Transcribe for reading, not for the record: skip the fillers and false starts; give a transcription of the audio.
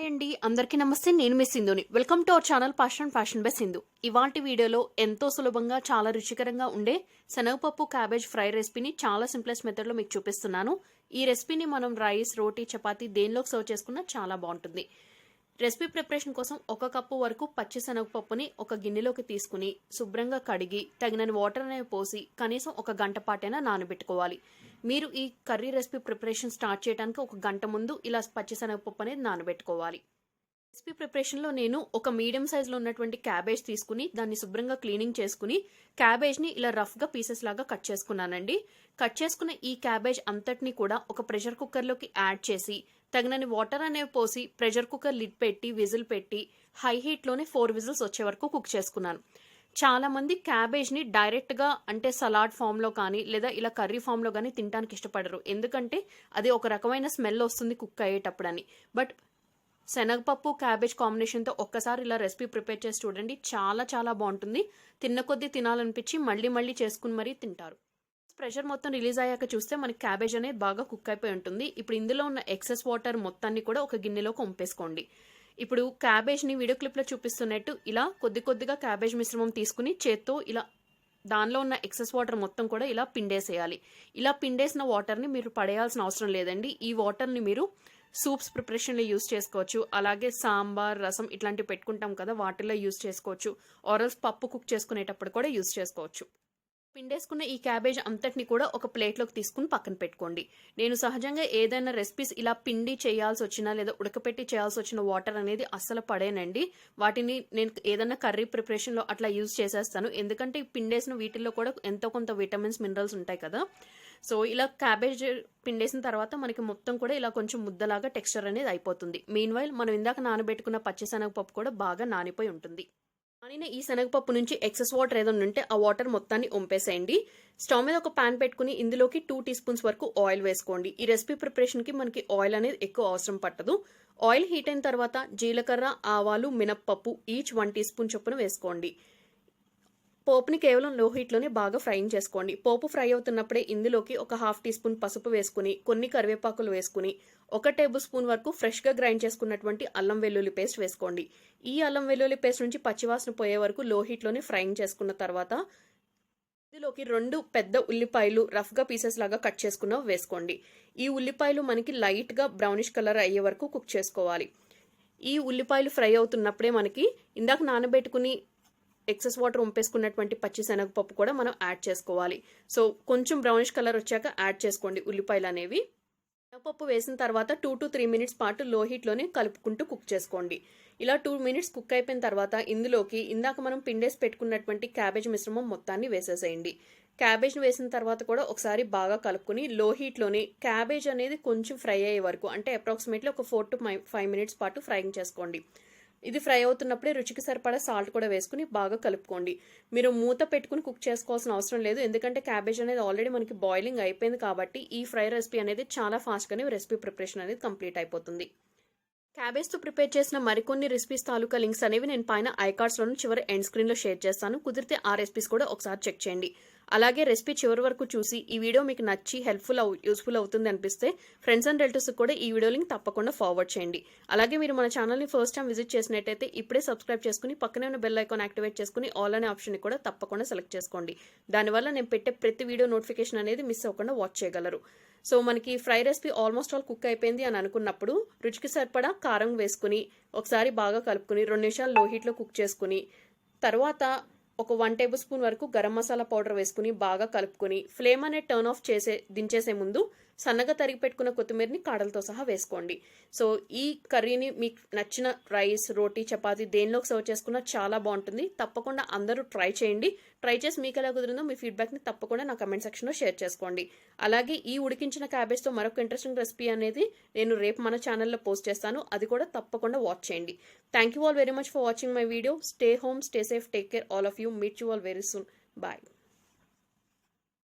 Hi అండి, అందరికీ నమస్తే. నేను మీ సింధుని. Welcome to our channel fashion by Sindhu. ఇవాల్టి వీడియోలో ఎంతో సులభంగా చాలా రుచికరంగా ఉండే శనగపప్పు క్యాబేజ్ ఫ్రై రెసిపీని చాలా సింప్లెస్ట్ మెథడ్లో మీకు చూపిస్తున్నాను. ఈ రెసిపీని మనం రైస్, రోటీ, చపాతీ దేనిలోకి సర్వ్ చేసుకున్నా చాలా బాగుంటుంది. రెసిపీ ప్రిపరేషన్ కోసం 1 కప్పు వరకు పచ్చి శనగపప్పుని ఒక గిన్నెలోకి తీసుకుని శుభ్రంగా కడిగి తగినన్ని వాటర్ అనేవి పోసి కనీసం 1 గంట పాటైనా నానబెట్టుకోవాలి. మీరు ఈ కర్రీ రెసిపీ ప్రిపరేషన్ స్టార్ట్ చేయడానికి 1 గంట ముందు ఇలా పచ్చి శనగపప్పు అనేది నానబెట్టుకోవాలి. రెసిపీ ప్రిపరేషన్లో నేను ఒక మీడియం సైజులో ఉన్నటువంటి క్యాబేజ్ తీసుకుని దాన్ని శుభ్రంగా క్లీనింగ్ చేసుకుని క్యాబేజ్ని ఇలా రఫ్గా పీసెస్ లాగా కట్ చేసుకున్నానండి. కట్ చేసుకున్న ఈ క్యాబేజ్ అంతటిని కూడా ఒక ప్రెషర్ కుక్కర్లోకి యాడ్ చేసి తగినన్ని వాటర్ అనేవి పోసి ప్రెషర్ కుక్కర్ లిడ్ పెట్టి విజిల్ పెట్టి హై హీట్లోనే 4 విజిల్స్ వచ్చే వరకు కుక్ చేసుకున్నాను. చాలా మంది క్యాబేజ్ని డైరెక్ట్గా అంటే సలాడ్ ఫామ్లో కానీ లేదా ఇలా కర్రీ ఫామ్లో కానీ తినడానికి ఇష్టపడరు, ఎందుకంటే అది ఒక రకమైన స్మెల్ వస్తుంది కుక్ అయ్యేటప్పుడని. బట్ శనగపప్పు క్యాబేజ్ కాంబినేషన్తో ఒక్కసారి ఇలా రెసిపీ ప్రిపేర్ చేసి చూడండి, చాలా చాలా బాగుంటుంది. తిన్న కొద్దీ తినాలనిపించి మళ్ళీ చేసుకుని మరీ తింటారు. ప్రెషర్ మొత్తం రిలీజ్ అయ్యాక చూస్తే మనకి క్యాబేజ్ అనేది బాగా కుక్ అయిపోయి ఉంటుంది. ఇప్పుడు ఇందులో ఉన్న ఎక్సెస్ వాటర్ మొత్తాన్ని కూడా ఒక గిన్నెలోకి వంపేసుకోండి. ఇప్పుడు క్యాబేజ్ని వీడియో క్లిప్లో చూపిస్తున్నట్టు ఇలా కొద్దిగా క్యాబేజ్ మిశ్రమం తీసుకుని చేత్తో ఇలా దానిలో ఉన్న ఎక్సెస్ వాటర్ మొత్తం కూడా ఇలా పిండేసేయాలి. ఇలా పిండేసిన వాటర్ని మీరు పడేయాల్సిన అవసరం లేదండి. ఈ వాటర్ని మీరు సూప్స్ ప్రిపరేషన్లో యూస్ చేసుకోవచ్చు, అలాగే సాంబార్, రసం ఇట్లాంటివి పెట్టుకుంటాం కదా వాటిల్లో యూస్ చేసుకోవచ్చు, ఆరల్స్ పప్పు కుక్ చేసుకునేటప్పుడు కూడా యూస్ చేసుకోవచ్చు. పిండేసుకున్న ఈ క్యాబేజ్ అంతటిని కూడా ఒక ప్లేట్లోకి తీసుకుని పక్కన పెట్టుకోండి. నేను సహజంగా ఏదైనా రెసిపీస్ ఇలా పిండి చేయాల్సి వచ్చినా లేదా ఉడకపెట్టి చేయాల్సి వచ్చిన వాటర్ అనేది అస్సలు పడేనండి. వాటిని నేను ఏదైనా కర్రీ ప్రిపరేషన్లో అట్లా యూజ్ చేసేస్తాను, ఎందుకంటే పిండేసిన వీటిల్లో కూడా ఎంతో కొంత విటమిన్స్, మినరల్స్ ఉంటాయి కదా. సో ఇలా క్యాబేజ్ పిండేసిన తర్వాత మనకి మొత్తం కూడా ఇలా కొంచెం ముద్దలాగా టెక్స్చర్ అనేది అయిపోతుంది. మీన్వైల్ మనం ఇందాక నానబెట్టుకున్న పచ్చి శనగపప్పు కూడా బాగా నానిపోయి ఉంటుంది. నానిన ఈ శనగపప్పు నుంచి ఎక్సెస్ వాటర్ ఏదైనా ఉంటే ఆ వాటర్ మొత్తాన్ని వంపేసేయండి. స్టవ్ మీద ఒక పాన్ పెట్టుకుని ఇందులోకి 2 టీ స్పూన్స్ వరకు ఆయిల్ వేసుకోండి. ఈ రెసిపీ ప్రిపరేషన్కి మనకి ఆయిల్ అనేది ఎక్కువ అవసరం పట్టదు. ఆయిల్ హీట్ అయిన తర్వాత జీలకర్ర, ఆవాలు, మినప్పప్పు ఈచ్ 1 టీ స్పూన్ చొప్పున వేసుకోండి. పోపుని కేవలం లో హీట్లోనే బాగా ఫ్రై చేసుకోండి. పోపు ఫ్రై అవుతున్నప్పుడే ఇందులోకి ఒక 1/2 టీ స్పూన్ పసుపు వేసుకుని కొన్ని కరివేపాకులు వేసుకుని 1 టేబుల్ స్పూన్ వరకు ఫ్రెష్గా గ్రైండ్ చేసుకున్నటువంటి అల్లం వెల్లుల్లి పేస్ట్ వేసుకోండి. ఈ అల్లం వెల్లుల్లి పేస్ట్ నుంచి పచ్చివాసన పోయే వరకు లో హీట్లోనే ఫ్రై చేసుకున్న తర్వాత ఇందులోకి 2 పెద్ద ఉల్లిపాయలు రఫ్గా పీసెస్ లాగా కట్ చేసుకున్నవి వేసుకోండి. ఈ ఉల్లిపాయలు మనకి లైట్గా బ్రౌనిష్ కలర్ అయ్యే వరకు కుక్ చేసుకోవాలి. ఈ ఉల్లిపాయలు ఫ్రై అవుతున్నప్పుడే మనకి ఇందాక నానబెట్టుకుని ఎక్సెస్ వాటర్ వంపేసుకున్నటువంటి పచ్చి శనగపప్పు కూడా మనం యాడ్ చేసుకోవాలి. సో కొంచెం బ్రౌనిష్ కలర్ వచ్చాక యాడ్ చేసుకోండి ఉల్లిపాయలు అనేవి. శనగపప్పు వేసిన తర్వాత 2 to 3 మినిట్స్ పాటు లో హీట్లోనే కలుపుకుంటూ కుక్ చేసుకోండి. ఇలా 2 మినిట్స్ కుక్ అయిపోయిన తర్వాత ఇందులోకి ఇందాక మనం పిండేసి పెట్టుకున్నటువంటి క్యాబేజ్ మిశ్రమం మొత్తాన్ని వేసేసేయండి. క్యాబేజ్ని వేసిన తర్వాత కూడా ఒకసారి బాగా కలుపుకుని లో హీట్లోనే క్యాబేజ్ అనేది కొంచెం ఫ్రై అయ్యే వరకు అంటే అప్రాక్సిమేట్లీ ఒక 4 to 5 మినిట్స్ పాటు ఫ్రైయింగ్ చేసుకోండి. ఇది ఫ్రై అవుతున్నప్పుడే రుచికి సరిపడా సాల్ట్ కూడా వేసుకుని బాగా కలుపుకోండి. మీరు మూత పెట్టుకుని కుక్ చేసుకోవాల్సిన అవసరం లేదు, ఎందుకంటే క్యాబేజ్ అనేది ఆల్రెడీ మనకి బాయిలింగ్ అయిపోయింది కాబట్టి ఈ ఫ్రై రెసిపీ అనేది చాలా ఫాస్ట్గానే రెసిపీ ప్రిపరేషన్ అనేది కంప్లీట్ అయిపోతుంది. క్యాబేజ్తో ప్రిపేర్ చేసిన మరికొన్ని రెసిపీస్ తాలూకా లింక్స్ అనేవి నేను పైన ఐకార్డ్స్లోను చివరి ఎండ్ స్క్రీన్లో షేర్ చేస్తాను. కుదిరితే ఆ రెసిపీస్ కూడా ఒకసారి చెక్ చేయండి. అలాగే రెసిపీ చివరి వరకు చూసి ఈ వీడియో మీకు నచ్చి యూస్ఫుల్ అవుతుంది అనిపిస్తే ఫ్రెండ్స్ అండ్ రిలేటివ్స్కి కూడా ఈ వీడియో లింక్ తప్పకుండా ఫార్వర్డ్ చేయండి. అలాగే మీరు మన ఛానల్ని ఫస్ట్ టైం విజిట్ చేసినట్టయితే ఇప్పుడే సబ్స్క్రైబ్ చేసుకుని పక్కనే ఉన్న బెల్ ఐకాన్ యాక్టివేట్ చేసుకుని ఆల్ అనే ఆప్షన్ని కూడా తప్పకుండా సెలెక్ట్ చేసుకోండి. దానివల్ల నేను పెట్టే ప్రతి వీడియో నోటిఫికేషన్ అనేది మిస్ అవ్వకుండా వాచ్ చేయగలరు. సో మనకి fry recipe almost all cook అయిపోయింది అని అనుకున్నప్పుడు రుచికి సరిపడా కారం వేసుకుని ఒకసారి బాగా కలుపుకుని 2 నిమిషాలు లో హీట్లో కుక్ చేసుకుని తర్వాత ఒక 1 టేబుల్ స్పూన్ వరకు గరం మసాలా పౌడర్ వేసుకుని బాగా కలుపుకొని ఫ్లేమ్ అనేది టర్న్ ఆఫ్ దించేసే ముందు సన్నగా తరిగి పెట్టుకున్న కొత్తిమీరని కాడలతో సహా వేసుకోండి. సో ఈ కర్రీని మీకు నచ్చిన రైస్, రోటీ, చపాతీ దేనిలోకి సర్వ్ చేసుకున్నా చాలా బాగుంటుంది. తప్పకుండా అందరూ ట్రై చేయండి. ట్రై చేసి మీకు ఎలా కుదిరిందో మీ ఫీడ్బ్యాక్ని తప్పకుండా నా కమెంట్ సెక్షన్లో షేర్ చేసుకోండి. అలాగే ఈ ఉడికించిన క్యాబేజ్తో మరొక ఇంట్రెస్టింగ్ రెసిపీ అనేది నేను రేపు మన ఛానల్లో పోస్ట్ చేస్తాను, అది కూడా తప్పకుండా వాచ్ చేయండి. Thank you all very much for watching my video. Stay home, stay safe, take care all of you. Meet you all very soon. Bye.